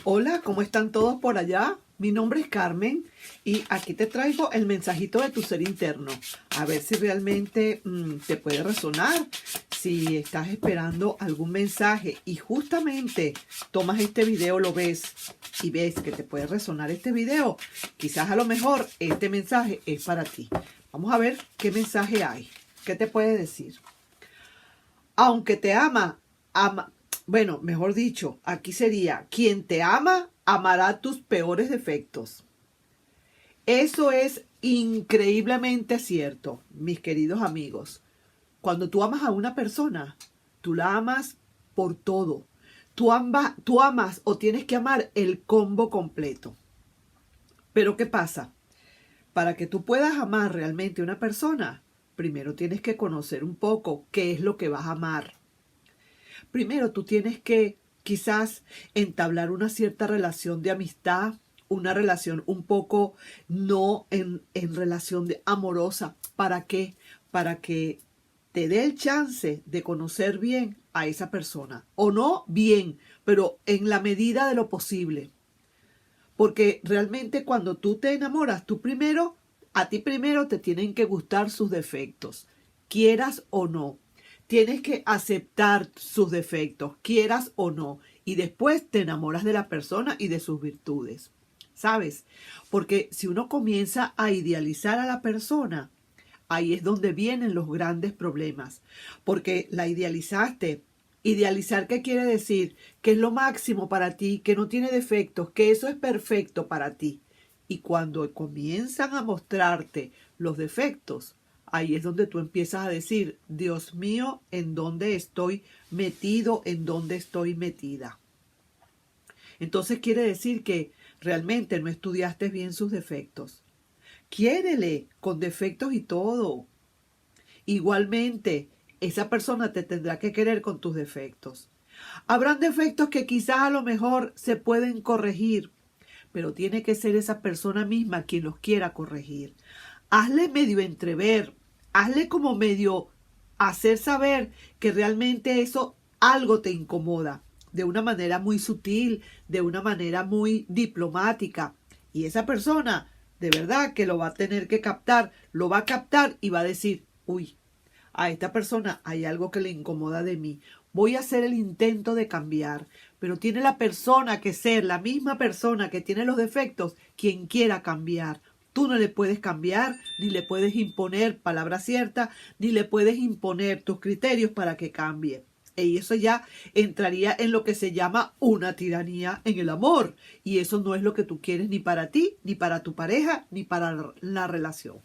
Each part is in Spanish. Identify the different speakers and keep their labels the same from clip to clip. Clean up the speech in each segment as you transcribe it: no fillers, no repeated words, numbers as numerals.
Speaker 1: Hola, ¿cómo están todos por allá? Mi nombre es Carmen y aquí te traigo el mensajito de tu ser interno. A ver si realmente te puede resonar. Si estás esperando algún mensaje y justamente tomas este video, lo ves y ves que te puede resonar este video, quizás a lo mejor este mensaje es para ti. Vamos a ver qué mensaje hay. ¿Qué te puede decir? Aunque te ama, bueno, mejor dicho, aquí sería, quien te ama, amará tus peores defectos. Eso es increíblemente cierto, mis queridos amigos. Cuando tú amas a una persona, tú la amas por todo. Tú amas o tienes que amar el combo completo. Pero ¿qué pasa? Para que tú puedas amar realmente a una persona, primero tienes que conocer un poco qué es lo que vas a amar. Primero tú tienes que quizás entablar una cierta relación de amistad, una relación un poco no en relación de amorosa. ¿Para qué? Para que te dé el chance de conocer bien a esa persona. O no bien, pero en la medida de lo posible. Porque realmente cuando tú te enamoras, a ti primero te tienen que gustar sus defectos, quieras o no. Tienes que aceptar sus defectos, quieras o no. Y después te enamoras de la persona y de sus virtudes. ¿Sabes? Porque si uno comienza a idealizar a la persona, ahí es donde vienen los grandes problemas. Porque la idealizaste. Idealizar, ¿qué quiere decir? Que es lo máximo para ti, que no tiene defectos, que eso es perfecto para ti. Y cuando comienzan a mostrarte los defectos, ahí es donde tú empiezas a decir, Dios mío, ¿en dónde estoy metido? ¿En dónde estoy metida? Entonces quiere decir que realmente no estudiaste bien sus defectos. Quiérele con defectos y todo. Igualmente, esa persona te tendrá que querer con tus defectos. Habrán defectos que quizás a lo mejor se pueden corregir, pero tiene que ser esa persona misma quien los quiera corregir. Hazle medio entrever, hazle como medio hacer saber que realmente eso algo te incomoda, de una manera muy sutil, de una manera muy diplomática. Y esa persona, de verdad que lo va a tener que captar, lo va a captar y va a decir, uy, a esta persona hay algo que le incomoda de mí. Voy a hacer el intento de cambiar, pero tiene la persona que ser, la misma persona que tiene los defectos, quien quiera cambiar. Tú no le puedes cambiar, ni le puedes imponer palabra cierta, ni le puedes imponer tus criterios para que cambie. Y eso ya entraría en lo que se llama una tiranía en el amor. Y eso no es lo que tú quieres ni para ti, ni para tu pareja, ni para la relación.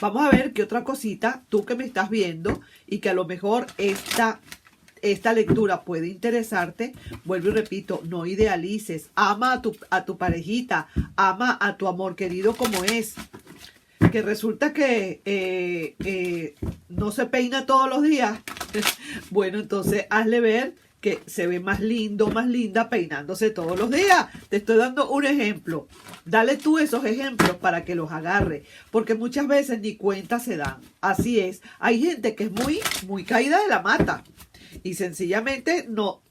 Speaker 1: Vamos a ver qué otra cosita, tú que me estás viendo y que a lo mejor esta lectura puede interesarte. Vuelvo y repito, no idealices, ama a tu parejita, ama a tu amor querido como es. Que resulta que no se peina todos los días. Bueno, entonces hazle ver que se ve más lindo, más linda peinándose todos los días. Te estoy dando un ejemplo. Dale tú esos ejemplos para que los agarre, porque muchas veces ni cuenta se dan. Así es. Hay gente que es muy caída de la mata y sencillamente no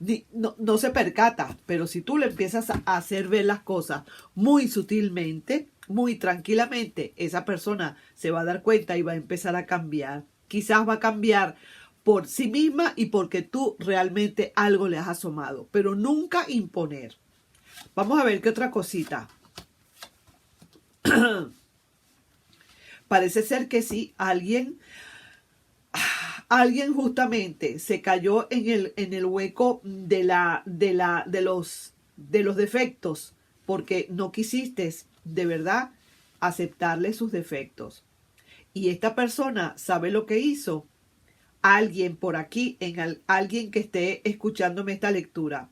Speaker 1: se percata. Pero si tú le empiezas a hacer ver las cosas muy sutilmente, muy tranquilamente, esa persona se va a dar cuenta y va a empezar a cambiar. Quizás va a cambiar por sí misma y porque tú realmente algo le has asomado, pero nunca imponer. Vamos a ver qué otra cosita. Parece ser que sí, alguien justamente se cayó en el hueco de los defectos, porque no quisiste de verdad aceptarle sus defectos. Y esta persona sabe lo que hizo. Alguien por aquí, alguien que esté escuchándome esta lectura,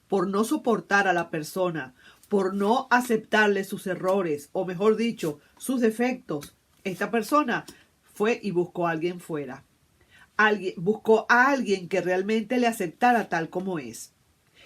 Speaker 1: por no soportar a la persona, por no aceptarle sus errores, o mejor dicho, sus defectos, esta persona fue y buscó a alguien fuera. Buscó a alguien que realmente le aceptara tal como es.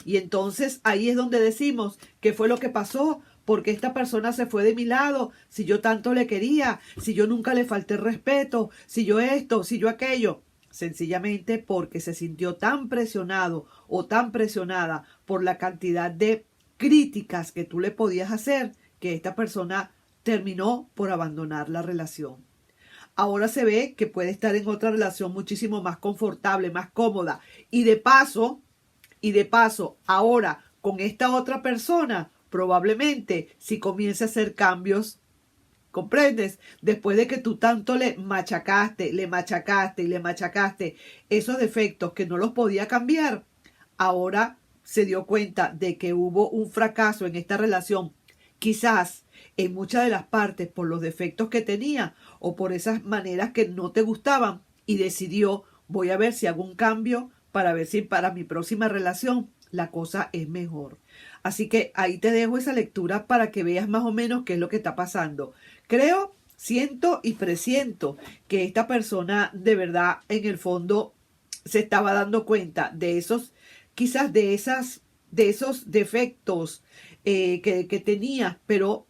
Speaker 1: Y entonces ahí es donde decimos qué fue lo que pasó, porque esta persona se fue de mi lado, si yo tanto le quería, si yo nunca le falté respeto, si yo esto, si yo aquello. sencillamente porque se sintió tan presionado o tan presionada por la cantidad de críticas que tú le podías hacer, que esta persona terminó por abandonar la relación. Ahora se ve que puede estar en otra relación muchísimo más confortable, más cómoda. Y de paso, ahora con esta otra persona, probablemente si comience a hacer cambios, ¿comprendes? Después de que tú tanto le machacaste esos defectos que no los podía cambiar, ahora se dio cuenta de que hubo un fracaso en esta relación, quizás en muchas de las partes por los defectos que tenía o por esas maneras que no te gustaban, y decidió, voy a ver si hago un cambio para ver si para mi próxima relación la cosa es mejor. Así que ahí te dejo esa lectura para que veas más o menos qué es lo que está pasando. Creo, siento y presiento que esta persona de verdad en el fondo se estaba dando cuenta de esos, quizás de esos defectos que tenía, pero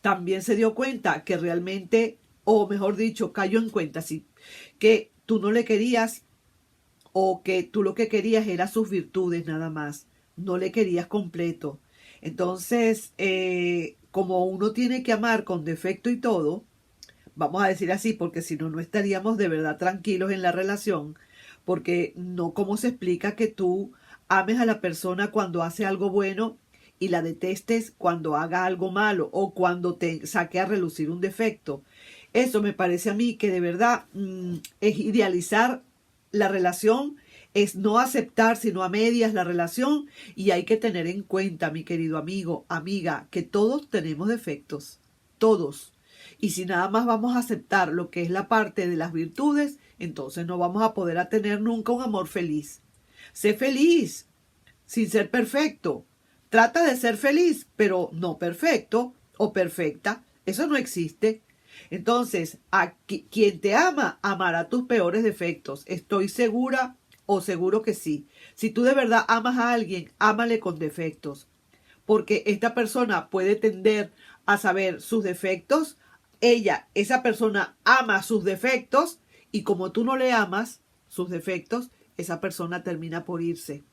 Speaker 1: también se dio cuenta que realmente, o mejor dicho, cayó en cuenta, sí, que tú no le querías, o que tú lo que querías era sus virtudes nada más, no le querías completo. Entonces, como uno tiene que amar con defecto y todo, vamos a decir así, porque si no, no estaríamos de verdad tranquilos en la relación, porque no, ¿cómo se explica que tú ames a la persona cuando hace algo bueno y la detestes cuando haga algo malo o cuando te saque a relucir un defecto? Eso me parece a mí que de verdad es idealizar la relación, es no aceptar sino a medias la relación, y hay que tener en cuenta, mi querido amigo, amiga, que todos tenemos defectos, todos. Y si nada más vamos a aceptar lo que es la parte de las virtudes, entonces no vamos a poder tener nunca un amor feliz. Sé feliz, sin ser perfecto. Trata de ser feliz, pero no perfecto o perfecta. Eso no existe. Entonces, quien te ama, amará tus peores defectos. Estoy segura o seguro que sí. Si tú de verdad amas a alguien, ámale con defectos. Porque esta persona puede tender a saber sus defectos. Esa persona ama sus defectos, y como tú no le amas sus defectos, esa persona termina por irse.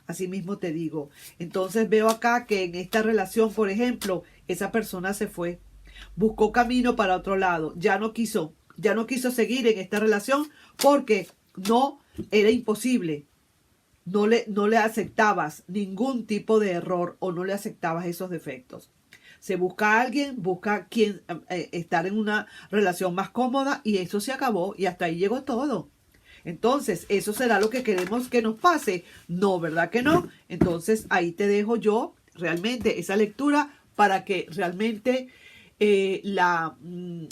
Speaker 1: Así mismo te digo. Entonces veo acá que en esta relación, por ejemplo, esa persona se fue. Buscó camino para otro lado. Ya no quiso seguir en esta relación porque no, era imposible. No le aceptabas ningún tipo de error o no le aceptabas esos defectos. Se busca a alguien, busca quien estar en una relación más cómoda, y eso se acabó y hasta ahí llegó todo. Entonces, ¿eso será lo que queremos que nos pase? No, ¿verdad que no? Entonces, ahí te dejo yo realmente esa lectura para que realmente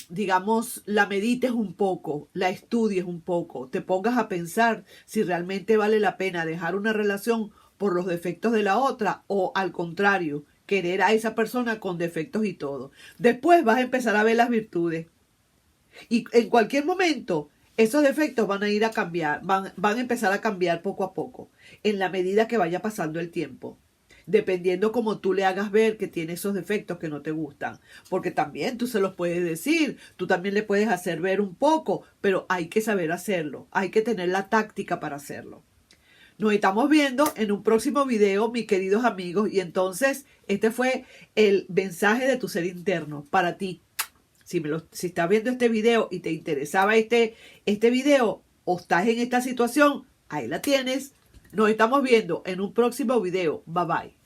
Speaker 1: digamos, la medites un poco, la estudies un poco, te pongas a pensar si realmente vale la pena dejar una relación por los defectos de la otra, o al contrario, querer a esa persona con defectos y todo. Después vas a empezar a ver las virtudes. Y en cualquier momento, esos defectos van a ir a cambiar, van a empezar a cambiar poco a poco, en la medida que vaya pasando el tiempo. Dependiendo como tú le hagas ver que tiene esos defectos que no te gustan. Porque también tú se los puedes decir, tú también le puedes hacer ver un poco, pero hay que saber hacerlo, hay que tener la táctica para hacerlo. Nos estamos viendo en un próximo video, mis queridos amigos, y entonces este fue el mensaje de tu ser interno para ti. Si estás viendo este video y te interesaba este video, o estás en esta situación, ahí la tienes. Nos estamos viendo en un próximo video. Bye bye.